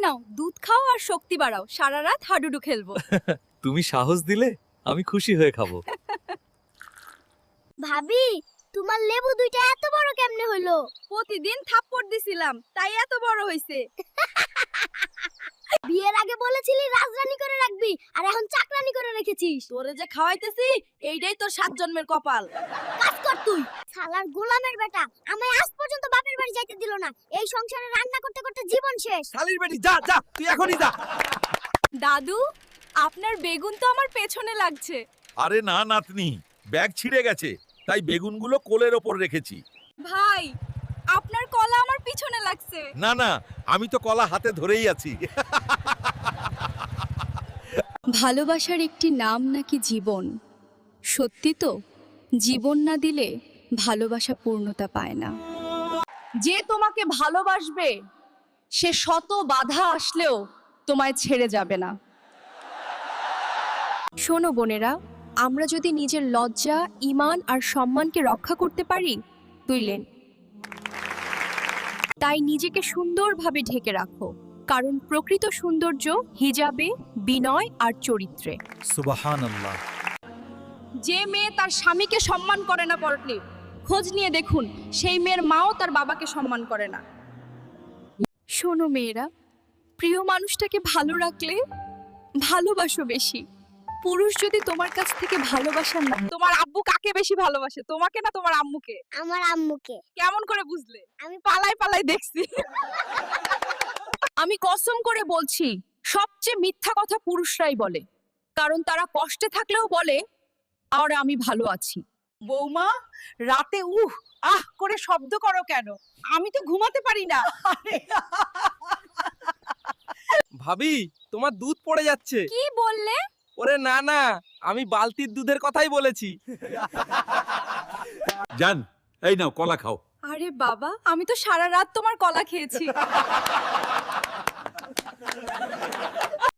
নাও দুধ খাও আর শক্তি বাড়াও, সারা রাত হাডুডু খেলবো। তুমি সাহস দিলে আমি খুশি হয়ে খাবো। ভাবি, তোমার লেবু দুইটা এত বড় কেমনে হলো? প্রতিদিন থাপ্পড় দিছিলাম তাই এত বড় হইছে। বিয়ের আগে বলেছিলি রাজরানী করে রাখবি, আর এখন চাকরানী করে রেখেছিস। তোরে যে খাওয়াইতেছি এইটাই তোর 7 জন্মের কপাল। কাজ কর তুই, শালার গোলামের বেটা। আমায় আজ পর্যন্ত বাপের বাড়ি যাইতে দিল না। এই সংসারে রান্না করতে করতে জীবন শেষ। শালির বেটি যা যা, তুই এখনই যা। দাদু, আপনার বেগুন তো আমার পেছনে লাগছে। আরে না নাতনি, ব্যাগ ছিঁড়ে গেছে তাই বেগুনগুলো কোলের ওপর রেখেছি। ভাই, আপনার কলা আমার পিছনে লাগছে। না না, আমি তো কলা হাতে ধরেই আছি। ভালোবাসার একটি নাম নাকি জীবন। সত্যি তো, জীবন না দিলে ভালোবাসা পূর্ণতা পায় না। যে তোমাকে ভালোবাসবে সে শত বাধা আসলেও তোমায় ছেড়ে যাবে না। শোনো বোনেরা, আমরা যদি নিজের লজ্জা, ঈমান আর সম্মানকে রক্ষা করতে পারি তুইলেন, তাই নিজেকে সুন্দরভাবে ঢেকে রাখো, কারণ প্রকৃত সৌন্দর্য হিজাবে, বিনয় আর চরিত্রে। সুবহানাল্লাহ। যে মেয়ে তার স্বামীকে সম্মান করে না পরলে খোঁজ নিয়ে দেখুন সেই মেয়ের মাও তার বাবাকে সম্মান করে না। শোনো মেয়েরা, প্রিয় মানুষটাকে ভালো রাখলে ভালোবাসো বেশি। পুরুষ যদি তোমার কাছ থেকে ভালোবাসা না, তোমার আব্বু কাকে বেশি ভালোবাসে, তোমাকে না তোমার আম্মুকে? আমার আম্মুকে। কেমন করে বুঝলে? আমি পালাই পালাই দেখছি। আমি কসম করে বলছি, সবচেয়ে মিথ্যা কথা পুরুষরাই বলে, কারণ তারা কষ্টে থাকলেও বলে আর আমি ভালো আছি। বৌমা, রাতে আহ করে শব্দ করো কেন? আমি তো ঘুমাতে পারি না। ভাবি, তোমার দুধ পড়ে যাচ্ছে। কি বললে? ওরে না না, আমি বালতির দুধের কথাই বলেছি। জান, এই নাও কলা খাও। আরে বাবা, আমি তো সারা রাত তোমার কলা খেয়েছি।